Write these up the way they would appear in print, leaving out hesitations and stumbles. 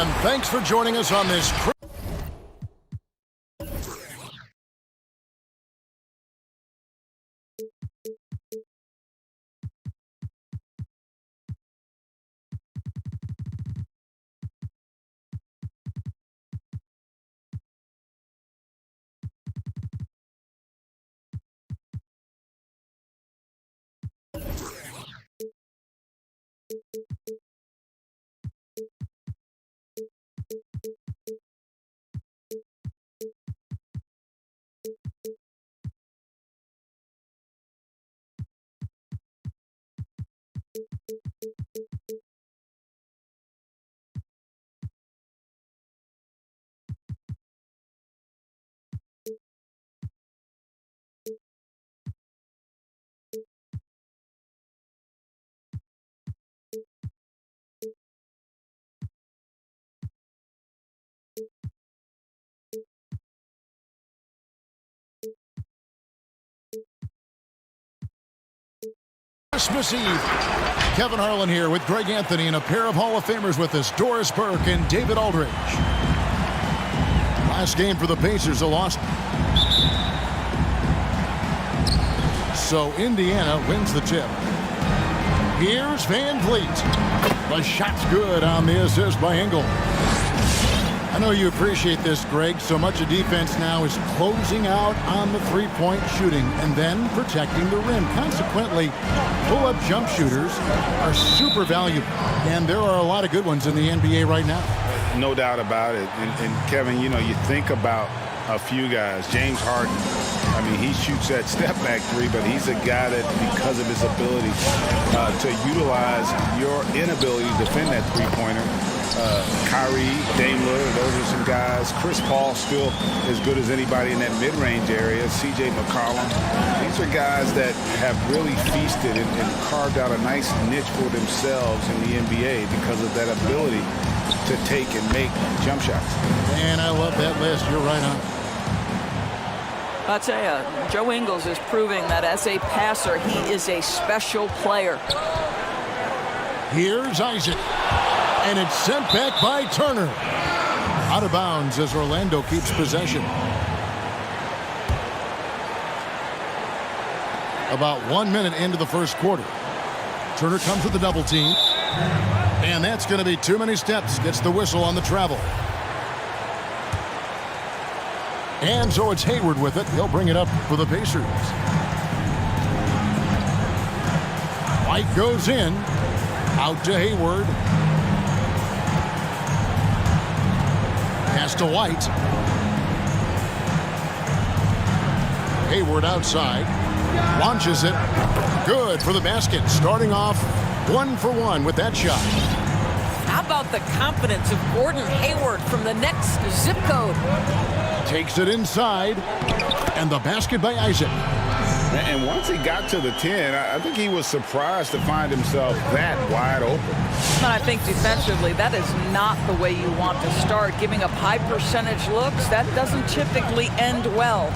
And thanks for joining us on this. Christmas Eve. Kevin Harlan here with Greg Anthony and a pair of Hall of Famers with us, Doris Burke and David Aldridge. Last game for the Pacers, a loss. So Indiana wins the tip. Here's Van Vliet. The shot's good on the assist by Engel. I know you appreciate this, Greg. So much of defense now is closing out on the three-point shooting and then protecting the rim. Consequently, pull-up jump shooters are super valuable. And there are a lot of good ones in the NBA right now. No doubt about it. And Kevin, you know, you think about a few guys. James Harden, I mean, he shoots that step-back three, but he's a guy that, because of his ability to utilize your inability to defend that three-pointer, Kyrie, Dame Lillard, those are some guys. Chris Paul still as good as anybody in that mid-range area. C.J. McCollum. These are guys that have really feasted and carved out a nice niche for themselves in the NBA because of that ability to take and make jump shots. And I love that list. You're right on. I'll tell you, Joe Ingles is proving that as a passer, he is a special player. Here's Isaac. And it's sent back by Turner. Out of bounds as Orlando keeps possession. About 1 minute into the first quarter. Turner comes with the double team. And that's going to be too many steps. Gets the whistle on the travel. And so it's Hayward with it. He'll bring it up for the Pacers. White goes in. Out to Hayward. Pass to White. Hayward outside. Launches it. Good for the basket. Starting off 1 for 1 with that shot. How about the confidence of Gordon Hayward from the next zip code? Takes it inside. And the basket by Isaac. And once he got to the 10, I think he was surprised to find himself that wide open. But I think defensively, that is not the way you want to start. Giving up high percentage looks, that doesn't typically end well.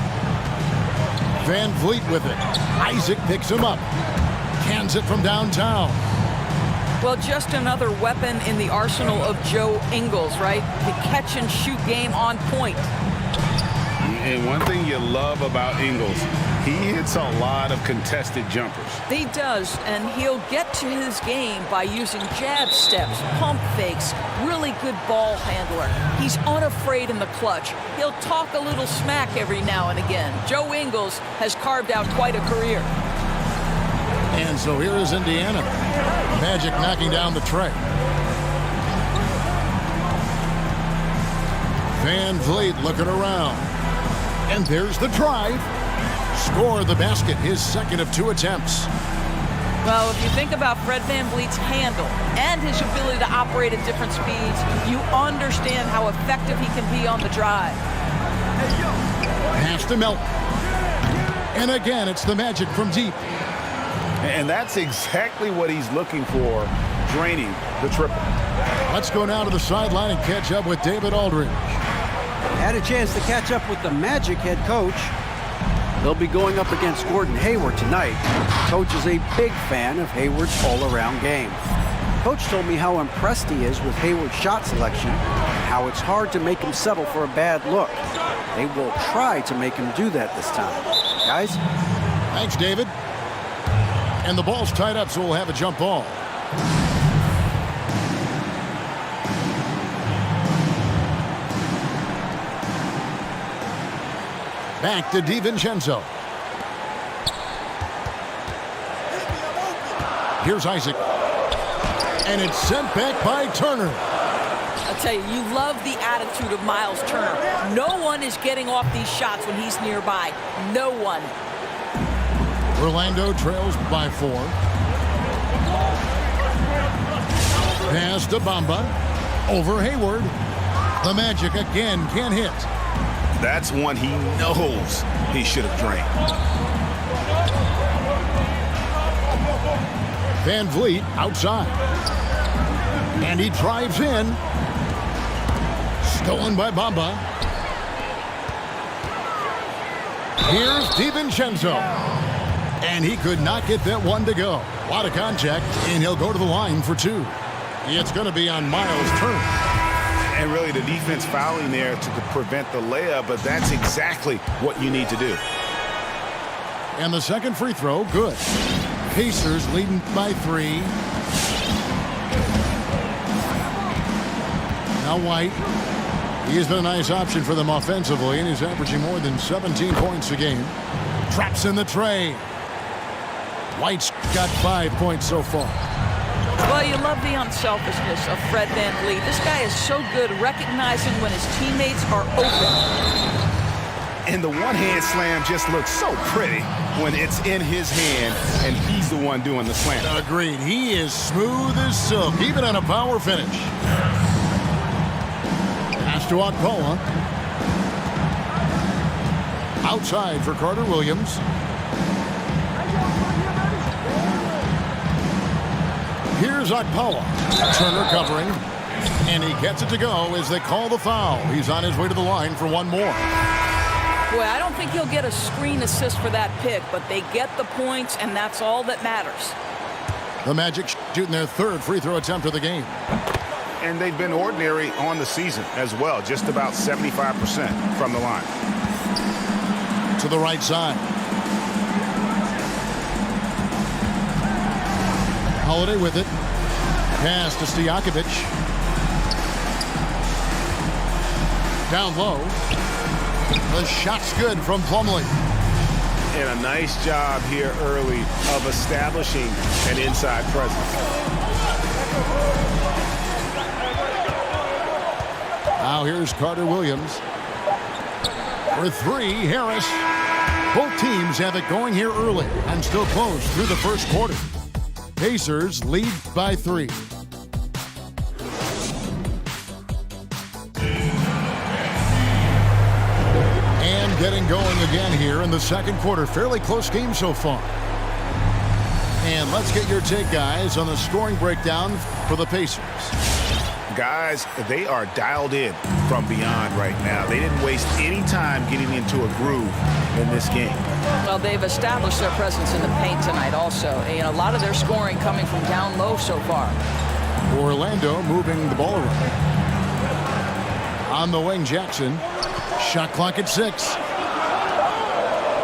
Van Vliet with it. Isaac picks him up. Cans it from downtown. Well, just another weapon in the arsenal of Joe Ingles, right? The catch and shoot game on point. And one thing you love about Ingles, he hits a lot of contested jumpers. He does, and he'll get to his game by using jab steps, pump fakes, really good ball handler. He's unafraid in the clutch. He'll talk a little smack every now and again. Joe Ingles has carved out quite a career. And so here is Indiana. Magic knocking down the tray. Van Vliet looking around. And there's the drive. Score the basket, his second of 2 attempts. Well, if you think about Fred VanVleet's handle and his ability to operate at different speeds, you understand how effective he can be on the drive. Pass to Melton. And again, it's the Magic from deep. And that's exactly what he's looking for, draining the triple. Let's go now to the sideline and catch up with David Aldridge. Had a chance to catch up with the Magic head coach. They'll be going up against Gordon Hayward tonight. The coach is a big fan of Hayward's all-around game. Coach told me how impressed he is with Hayward's shot selection and how it's hard to make him settle for a bad look. They will try to make him do that this time. Guys? Thanks, David. And the ball's tied up, so we'll have a jump ball. Back to DiVincenzo. Here's Isaac. And it's sent back by Turner. I tell you, you love the attitude of Myles Turner. No one is getting off these shots when he's nearby. No one. Orlando trails by 4. Pass to Bamba. Over Hayward. The Magic again can't hit. That's one he knows he should have drained. Van Vliet outside. And he drives in. Stolen by Bamba. Here's DiVincenzo. And he could not get that one to go. A lot of contact, and he'll go to the line for 2. It's going to be on Myles Turner. And really the defense fouling there to prevent the layup, but that's exactly what you need to do. And the second free throw, good. Pacers leading by 3. Now White. He has been a nice option for them offensively, and he's averaging more than 17 points a game. Traps in the tray. White's got 5 points so far. Well, you love the unselfishness of Fred VanVleet. This guy is so good recognizing when his teammates are open. And the one-hand slam just looks so pretty when it's in his hand and he's the one doing the slam. Agreed. He is smooth as silk, even on a power finish. Pass to Okpala. Outside for Carter Williams. Here's Okpala. Turner covering. And he gets it to go as they call the foul. He's on his way to the line for one more. Boy, I don't think he'll get a screen assist for that pick, but they get the points, and that's all that matters. The Magic shooting their 3rd free throw attempt of the game. And they've been ordinary on the season as well, just about 75% from the line. To the right side. Holiday with it. Pass to Stojakovic. Down low. The shot's good from Plumlee. And a nice job here early of establishing an inside presence. Now here's Carter Williams. For 3, Harris. Both teams have it going here early and still close through the first quarter. Pacers lead by 3. And getting going again here in the second quarter. Fairly close game so far. And let's get your take, guys, on the scoring breakdown for the Pacers. Guys, they are dialed in from beyond right now. They didn't waste any time getting into a groove in this game. Well, they've established their presence in the paint tonight also. And a lot of their scoring coming from down low so far. Orlando moving the ball around. On the wing, Jackson. Shot clock at 6.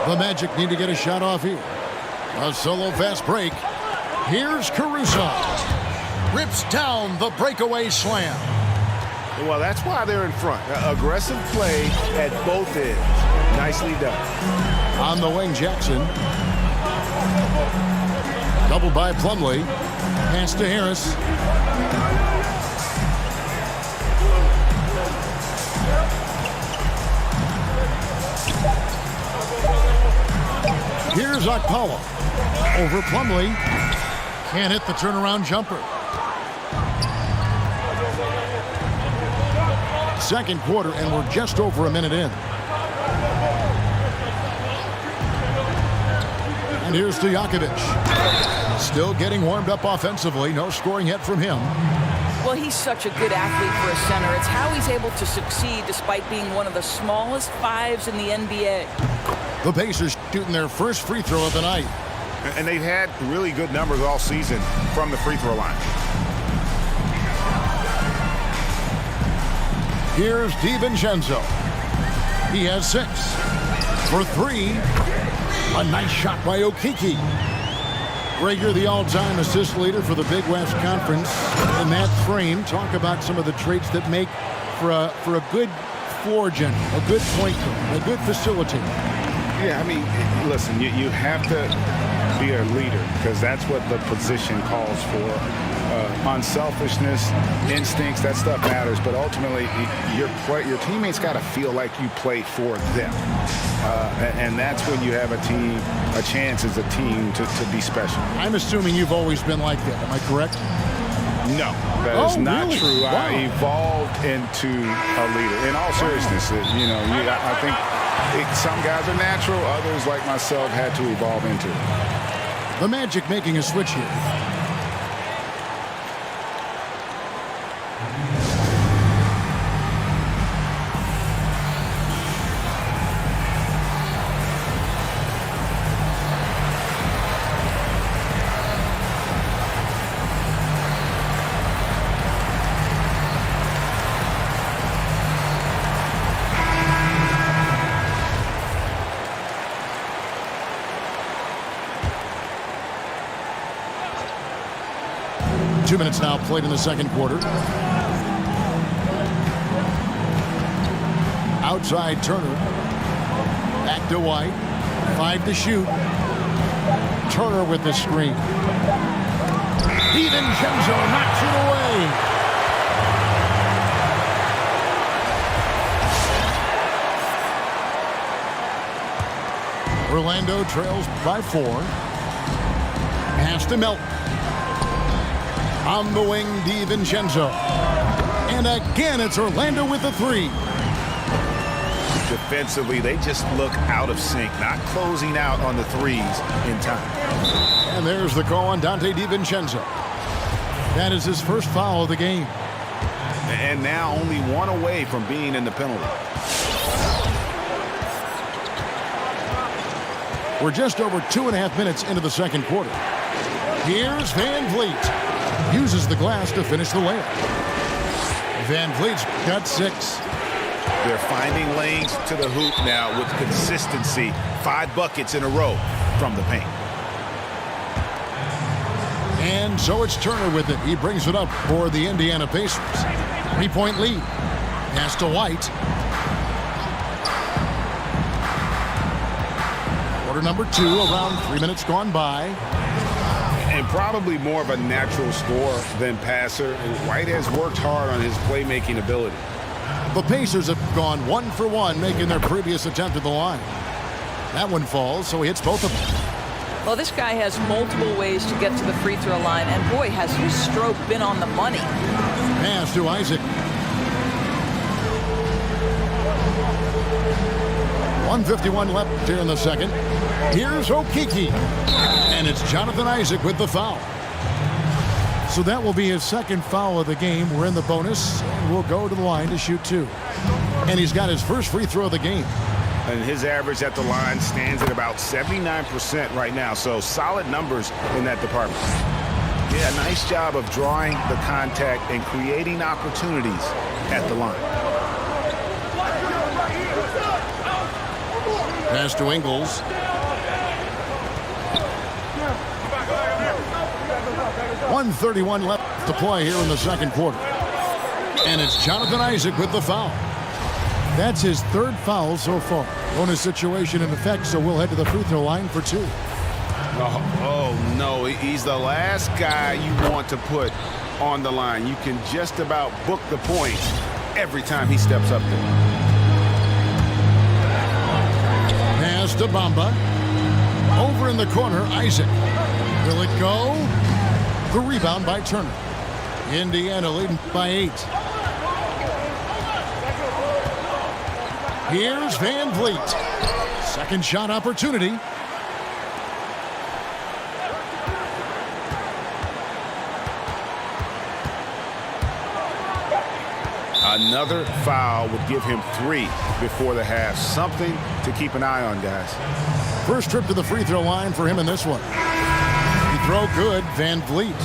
The Magic need to get a shot off here. A solo fast break. Here's Caruso. Rips down the breakaway slam. Well, that's why they're in front. Aggressive play at both ends. Nicely done. On the wing, Jackson. Doubled by Plumlee. Pass to Harris. Here's Okpala. Over Plumlee. Can't hit the turnaround jumper. Second quarter, and we're just over a minute in. And here's Stojakovic. Still getting warmed up offensively. No scoring yet from him. Well, he's such a good athlete for a center. It's how he's able to succeed despite being one of the smallest 5s in the NBA. The Pacers shooting their first free throw of the night. And they've had really good numbers all season from the free throw line. Here's DiVincenzo. He has 6. For 3. A nice shot by Okeke. Rager, the all-time assist leader for the Big West Conference. In that frame, talk about some of the traits that make for a good floor general, a good point guard, a good facilitator. Yeah, I mean, listen, you have to be a leader because that's what the position calls for. Unselfishness, instincts, that stuff matters. But ultimately, your teammates got to feel like you play for them. And that's when you have a chance as a team to be special. I'm assuming you've always been like that. Am I correct? No, that is not really? true. Wow. I evolved into a leader. In all seriousness, I think some guys are natural. Others, like myself, had to evolve into it. The Magic making a switch here. Two minutes now played in the second quarter. Outside Turner. Back to White. 5 to shoot. Turner with the screen. DiVincenzo knocks it away. Orlando trails by 4. Pass to Melton. On the wing, DiVincenzo. And again, it's Orlando with the 3. Defensively, they just look out of sync, not closing out on the threes in time. And there's the call on Dante DiVincenzo. That is his first foul of the game. And now only 1 away from being in the penalty. We're just over 2.5 minutes into the second quarter. Here's Van Vliet. Uses the glass to finish the layup. Van Vliet's got 6. They're finding lanes to the hoop now with consistency. 5 buckets in a row from the paint. And so it's Turner with it. He brings it up for the Indiana Pacers. 3-point lead. Pass to White. Quarter number 2, around 3 minutes gone by. And probably more of a natural scorer than passer. White has worked hard on his playmaking ability. The Pacers have gone 1 for 1, making their previous attempt at the line. That one falls, so he hits both of them. Well, this guy has multiple ways to get to the free throw line, and boy, has his stroke been on the money. Pass to Isaac. 1:51 left here in the second. Here's Okeke. And it's Jonathan Isaac with the foul. So that will be his second foul of the game. We're in the bonus, and we'll go to the line to shoot 2. And he's got his first free throw of the game. And his average at the line stands at about 79% right now. So solid numbers in that department. Yeah, nice job of drawing the contact and creating opportunities at the line. Pass to Ingles. .131 left to play here in the second quarter. And it's Jonathan Isaac with the foul. That's his 3rd foul so far. Bonus situation in effect, so we'll head to the free throw line for 2. Oh, no, he's the last guy you want to put on the line. You can just about book the points every time he steps up there. Pass to Bamba. Over in the corner, Isaac. Will it go? The rebound by Turner. Indiana leading by 8. Here's Van Vliet. Second shot opportunity. Another foul would give him 3 before the half. Something to keep an eye on, guys. First trip to the free throw line for him in this one. He throw good, Van Vliet.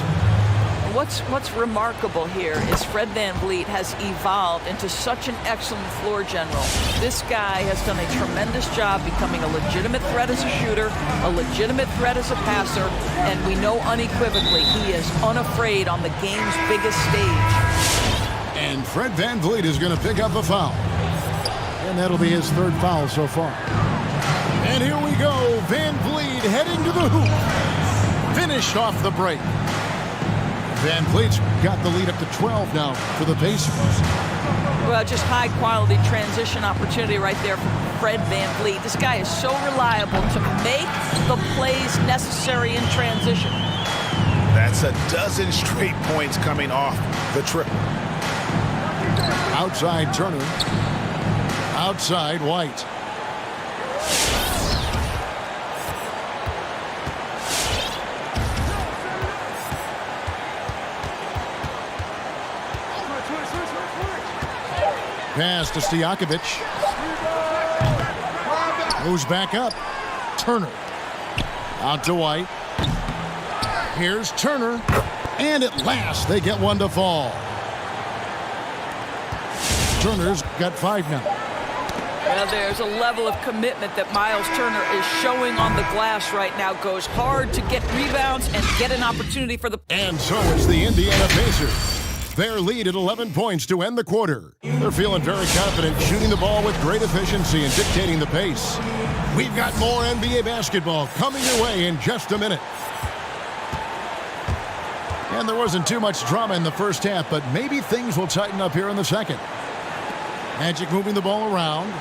what's remarkable here is Fred VanVleet has evolved into such an excellent floor general. This guy has done a tremendous job becoming a legitimate threat as a shooter, a legitimate threat as a passer, and we know unequivocally he is unafraid on the game's biggest stage. And Fred VanVleet is going to pick up a foul. And that'll be his third foul so far. And here we go. VanVleet heading to the hoop. Finished off the break. VanVleet's got the lead up to 12 now for the Pacers. Well, just high-quality transition opportunity right there from Fred VanVleet. This guy is so reliable to make the plays necessary in transition. That's a dozen straight points coming off the triple. Outside Turner. Outside White. Pass to Stojakovic. Moves back up. Turner. Out to White. Here's Turner. And at last they get one to fall. Turner's got 5 now. Well, there's a level of commitment that Myles Turner is showing on the glass right now. Goes hard to get rebounds and get an opportunity for the... And so is the Indiana Pacers. Their lead at 11 points to end the quarter. They're feeling very confident, shooting the ball with great efficiency and dictating the pace. We've got more NBA basketball coming your way in just a minute. And there wasn't too much drama in the first half, but maybe things will tighten up here in the second. Magic moving the ball around.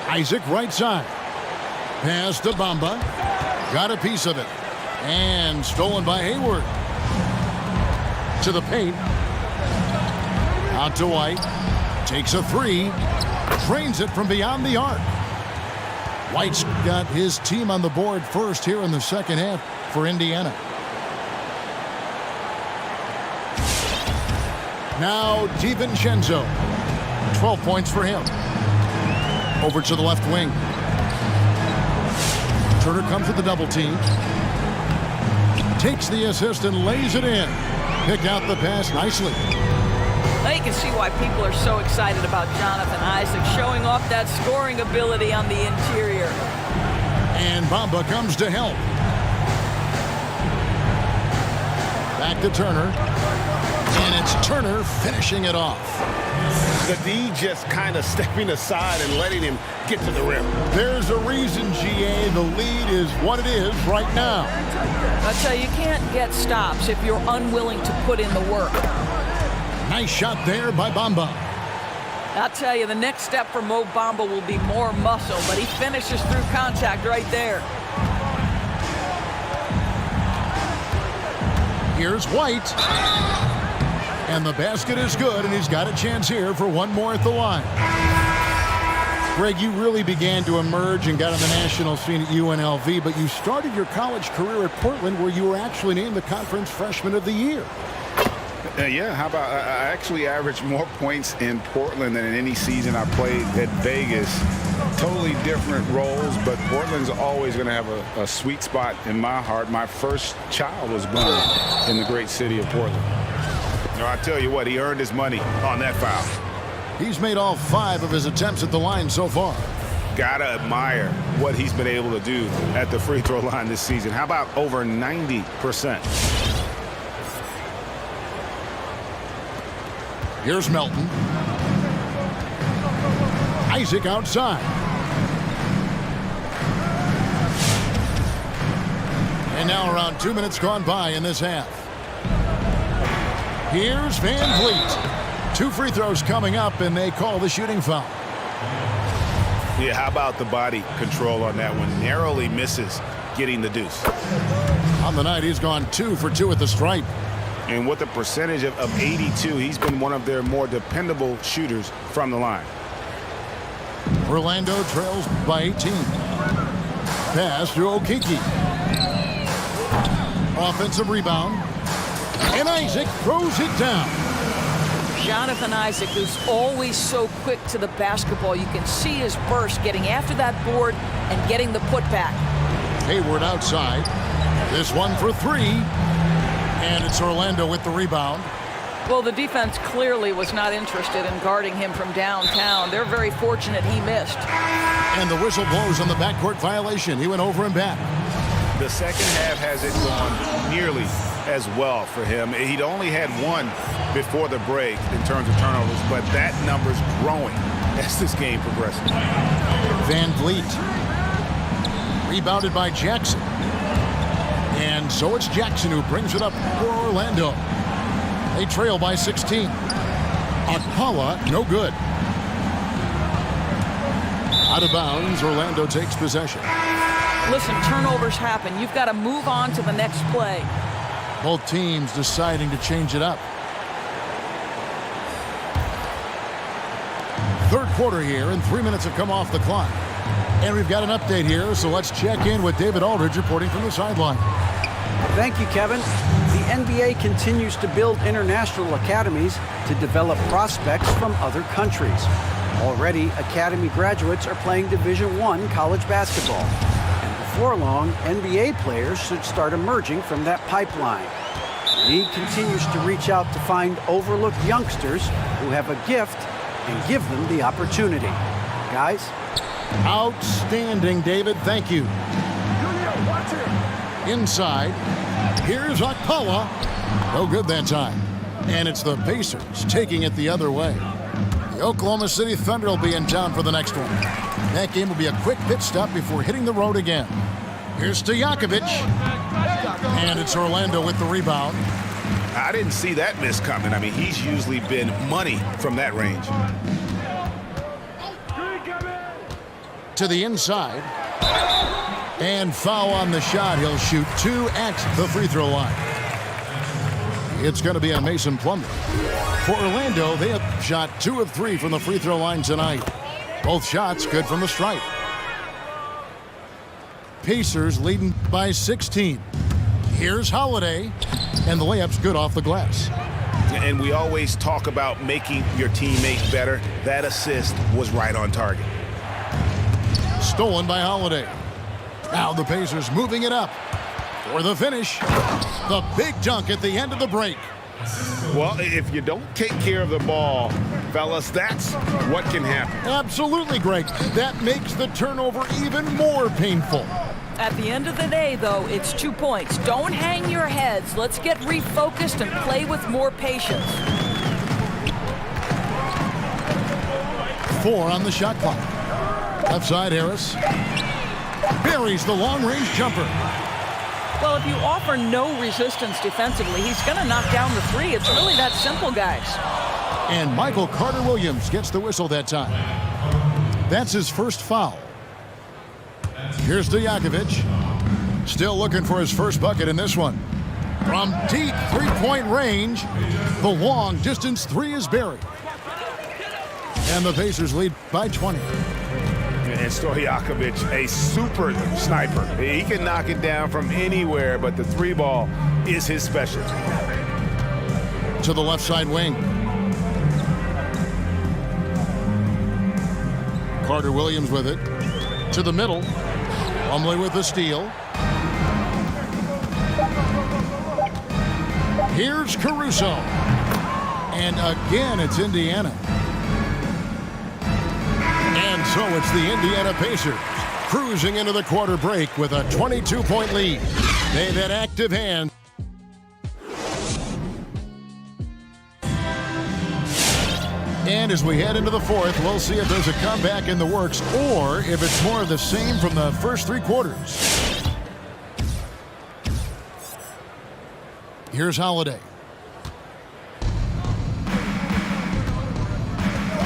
Isaac right side. Pass to Bamba. Got a piece of it. And stolen by Hayward. To the paint. Out to White. Takes a 3. Drains it from beyond the arc. White's got his team on the board first here in the second half for Indiana. Now DiVincenzo. 12 points for him. Over to the left wing. Turner comes with the double team. Takes the assist and lays it in. Picked out the pass nicely. Now you can see why people are so excited about Jonathan Isaac showing off that scoring ability on the interior. And Bamba comes to help. Back to Turner. And it's Turner finishing it off. The D just kind of stepping aside and letting him get to the rim. There's a reason, GA. The lead is what it is right now. I tell you, you can't get stops if you're unwilling to put in the work. Nice shot there by Bamba. I'll tell you, the next step for Mo Bamba will be more muscle, but he finishes through contact right there. Here's White. And the basket is good, and he's got a chance here for one more at the line. Greg, you really began to emerge and got on the national scene at UNLV, but you started your college career at Portland, where you were actually named the Conference Freshman of the Year. Yeah, how about I actually averaged more points in Portland than in any season I played at Vegas. Totally different roles, but Portland's always going to have a sweet spot in my heart. My first child was born in the great city of Portland. I tell you what, he earned his money on that foul. He's made all 5 of his attempts at the line so far. Gotta admire what he's been able to do at the free throw line this season. How about over 90%? Here's Melton. Isaac outside. And now around 2 minutes gone by in this half. Here's VanVleet. 2 free throws coming up, and they call the shooting foul. Yeah, how about the body control on that one? Narrowly misses getting the deuce. On the night, he's gone 2 for 2 at the stripe. And with a percentage of 82, he's been one of their more dependable shooters from the line. Orlando trails by 18. Pass to Okeke. Offensive rebound. And Isaac throws it down. Jonathan Isaac, who's always so quick to the basketball. You can see his burst getting after that board and getting the putback. Hayward outside. This one for three. And it's Orlando with the rebound. Well, the defense clearly was not interested in guarding him from downtown. They're very fortunate he missed. And the whistle blows on the backcourt violation. He went over and back. The second half hasn't gone nearly as well for him. He'd only had one before the break in terms of turnovers, but that number's growing as this game progresses. Van Vliet. Rebounded by Jackson. And so it's Jackson who brings it up for Orlando. They trail by 16. Akpala, no good. Out of bounds, Orlando takes possession. Listen, turnovers happen. You've got to move on to the next play. Both teams deciding to change it up. Third quarter here, and 3 minutes have come off the clock. And we've got an update here, so let's check in with David Aldridge reporting from the sideline. Thank you, Kevin. The NBA continues to build international academies to develop prospects from other countries. Already, academy graduates are playing Division I college basketball. And before long, NBA players should start emerging from that pipeline. The league continues to reach out to find overlooked youngsters who have a gift and give them the opportunity. Guys? Outstanding, David. Thank you. Inside, here's Akpala. No good that time. And it's the Pacers taking it the other way. The Oklahoma City Thunder will be in town for the next one. That game will be a quick pit stop before hitting the road again. Here's Stojakovic. And it's Orlando with the rebound. I didn't see that miss coming. I mean, he's usually been money from that range. To the inside. And foul on the shot. He'll shoot two at the free throw line. It's going to be on Mason Plumlee. For Orlando, they have shot 2 of 3 from the free throw line tonight. Both shots good from the stripe. Pacers leading by 16. Here's Holiday. And the layup's good off the glass. And we always talk about making your teammate better. That assist was right on target. Stolen by Holiday. Now the Pacers moving it up for the finish. The big dunk at the end of the break. Well, if you don't take care of the ball, fellas, that's what can happen. Absolutely, Greg. That makes the turnover even more painful. At the end of the day, though, it's 2 points. Don't hang your heads. Let's get refocused and play with more patience. 4 on the shot clock. Left side, Harris. Buries the long-range jumper. Well, if you offer no resistance defensively, he's going to knock down the three. It's really that simple, guys. And Michael Carter-Williams gets the whistle that time. That's his first foul. Here's Stojakovic. Still looking for his first bucket in this one. From deep three-point range, the long-distance three is buried. And the Pacers lead by 20. And Stojakovic, a super sniper. He can knock it down from anywhere, but the three ball is his specialty. To the left side wing. Carter-Williams with it. To the middle. Plumlee with the steal. Here's Caruso. And again, it's Indiana. And so it's the Indiana Pacers cruising into the quarter break with a 22-point lead. They've had active hands. And as we head into the fourth, we'll see if there's a comeback in the works or if it's more of the same from the first 3 quarters. Here's Holiday.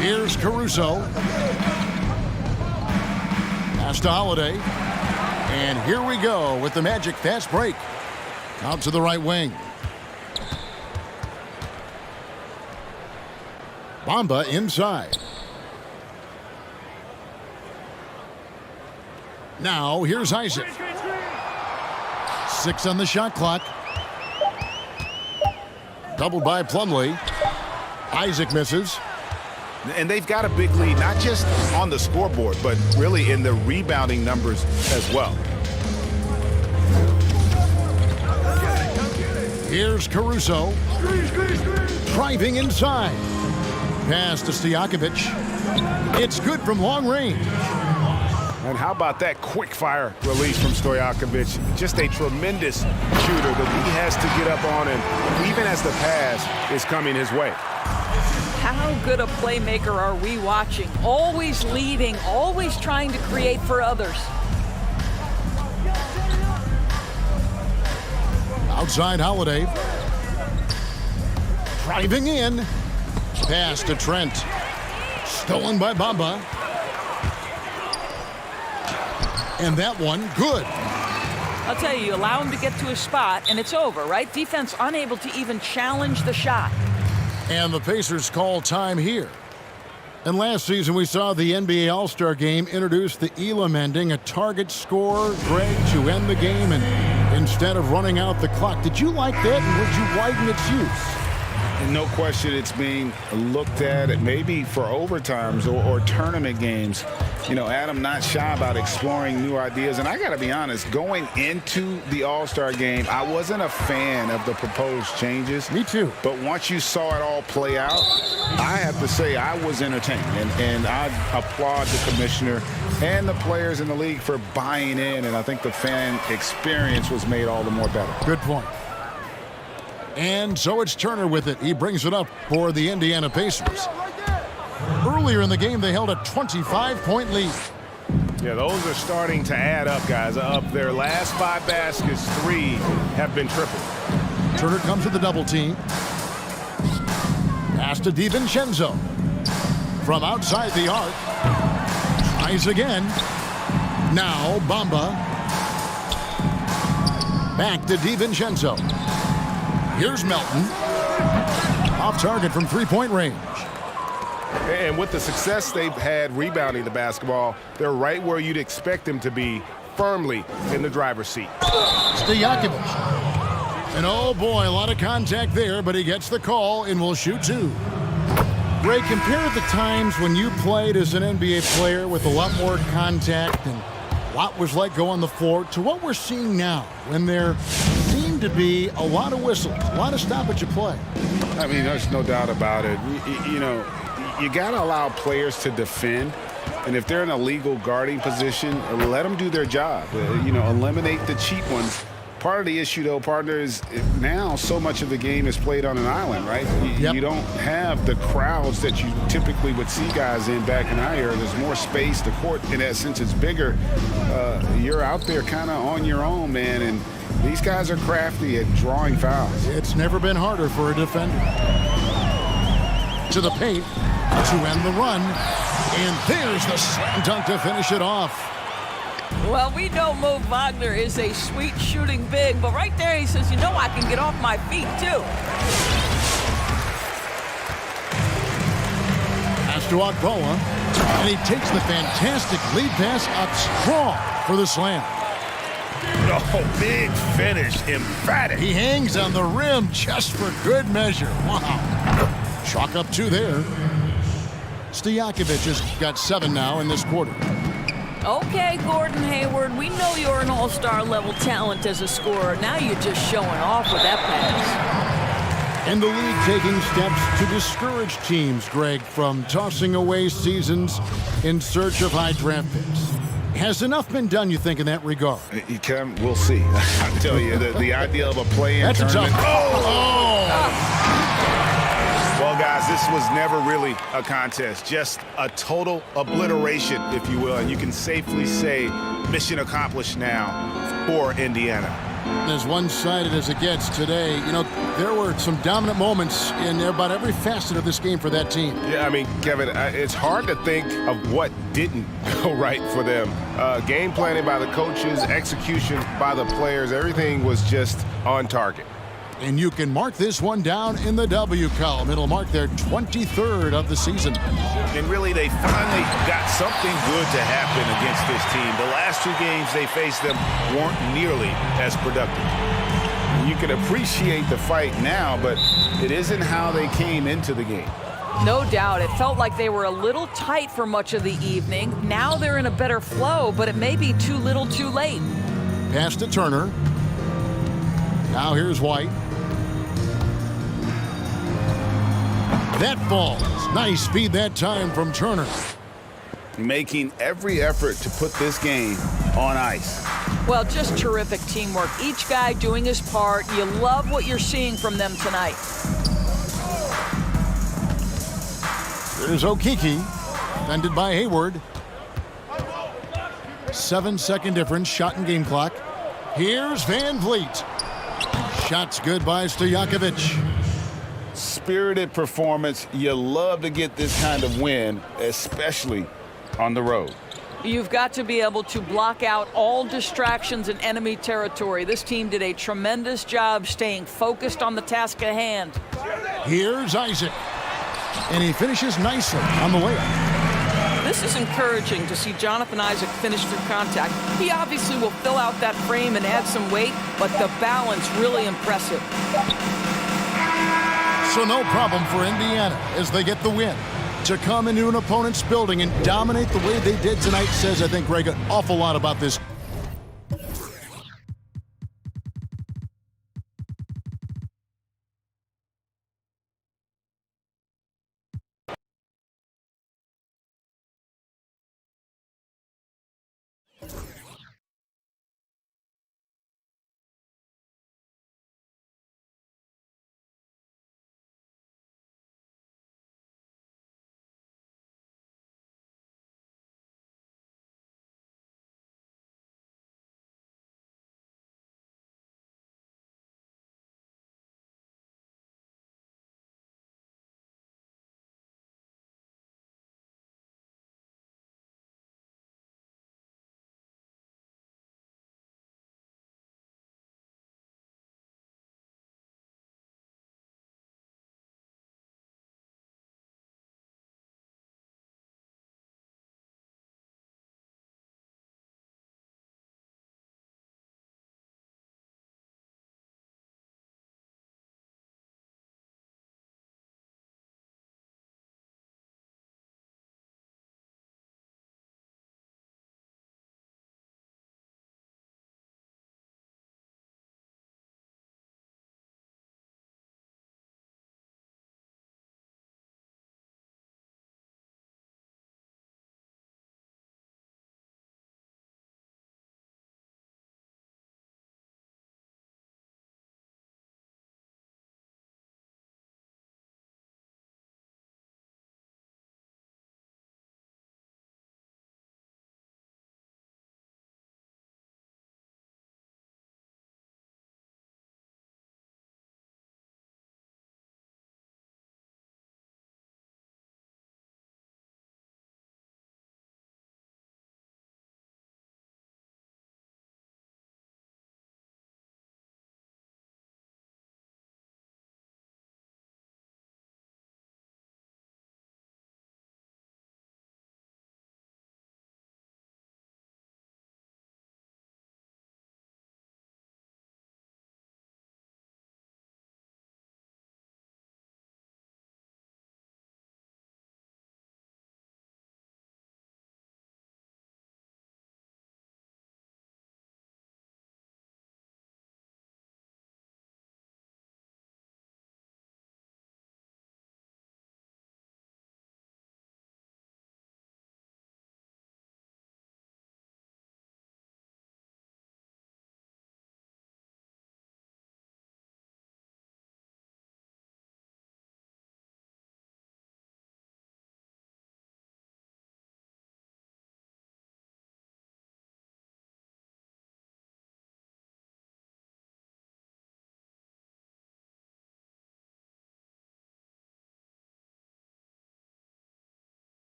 Here's Caruso. Pass to Holiday. And here we go with the Magic fast break. Out to the right wing. Bamba inside. Now here's Isaac. 6 on the shot clock. Doubled by Plumlee. Isaac misses. And they've got a big lead, not just on the scoreboard, but really in the rebounding numbers as well. Here's Caruso. Driving inside. Pass to Stojakovic. It's good from long range. And how about that quick fire release from Stojakovic? Just a tremendous shooter that he has to get up on him, even as the pass is coming his way. How good a playmaker are we watching? Always leading, always trying to create for others. Outside Holiday. Driving in. Pass to Trent. Stolen by Bamba. And that one, good. I'll tell you, allow him to get to his spot, and it's over, right? Defense unable to even challenge the shot. And the Pacers call time here. And last season, we saw the NBA All-Star Game introduce the Elam ending, a target score, Greg, to end the game, and instead of running out the clock. Did you like that, and would you widen its use? And no question it's being looked at maybe for overtimes or tournament games. You know, Adam not shy about exploring new ideas. And I got to be honest, going into the All-Star game, I wasn't a fan of the proposed changes. Me too. But once you saw it all play out, I have to say I was entertained. And I applaud the commissioner and the players in the league for buying in. And I think the fan experience was made all the more better. Good point. And so it's Turner with it. He brings it up for the Indiana Pacers. Earlier in the game, they held a 25-point lead. Yeah, those are starting to add up, guys. Up their last 5 baskets, 3 have been triple. Turner comes with the double team. Pass to DiVincenzo. From outside the arc. Tries again. Now Bamba. Back to DiVincenzo. Here's Melton. Off target from three-point range. And with the success they've had rebounding the basketball, they're right where you'd expect them to be, firmly in the driver's seat. Stojakovic. And oh boy, a lot of contact there, but he gets the call and will shoot 2. Ray, compare the times when you played as an NBA player with a lot more contact and what was like go on the floor to what we're seeing now when there seem to be a lot of whistles, a lot of stoppage of play. I mean, there's no doubt about it. You know, you got to allow players to defend. And if they're in a legal guarding position, let them do their job. You know, eliminate the cheap ones. Part of the issue, though, partner, is now so much of the game is played on an island, right? You don't have the crowds that you typically would see guys in back in our era. There's more space. The court, in that sense, is bigger. You're out there kind of on your own, man, and these guys are crafty at drawing fouls. It's never been harder for a defender. To the paint to end the run. And there's the slam dunk to finish it off. Well, we know Mo Wagner is a sweet shooting big, but right there he says, you know, I can get off my feet, too. Pass to Agboa, and he takes the fantastic lead pass up strong for the slam. Oh, big finish, emphatic. He hangs on the rim just for good measure. Wow. Chalk up 2 there. Stojakovic has got 7 now in this quarter. Okay, Gordon Hayward, we know you're an all-star level talent as a scorer. Now you're just showing off with that pass. And the league taking steps to discourage teams, Greg, from tossing away seasons in search of high draft picks. Has enough been done, you think, in that regard? We'll see. I tell you, the idea of a play-in tournament. Well, guys, this was never really a contest, just a total obliteration, if you will, and you can safely say mission accomplished now for Indiana. As one-sided as it gets today, you know, there were some dominant moments in about every facet of this game for that team. Yeah, I mean, Kevin, it's hard to think of what didn't go right for them. Game planning by the coaches, execution by the players, everything was just on target. And you can mark this one down in the W column. It'll mark their 23rd of the season. And really, they finally got something good to happen against this team. The last 2 games they faced them weren't nearly as productive. You can appreciate the fight now, but it isn't how they came into the game. No doubt. It felt like they were a little tight for much of the evening. Now they're in a better flow, but it may be too little too late. Pass to Turner. Now here's White. That falls. Nice speed that time from Turner. Making every effort to put this game on ice. Well, just terrific teamwork. Each guy doing his part. You love what you're seeing from them tonight. There's Okeke, defended by Hayward. 7-second difference, shot and game clock. Here's Van Vliet. Shot's good by Stojakovic. Spirited performance. You love to get this kind of win, especially on the road. You've got to be able to block out all distractions in enemy territory. This team did a tremendous job staying focused on the task at hand. Here's Isaac. And he finishes nicely on the layup. This is encouraging to see Jonathan Isaac finish through contact. He obviously will fill out that frame and add some weight, but the balance really impressive. So no problem for Indiana as they get the win. To come into an opponent's building and dominate the way they did tonight says, I think, Greg, an awful lot about this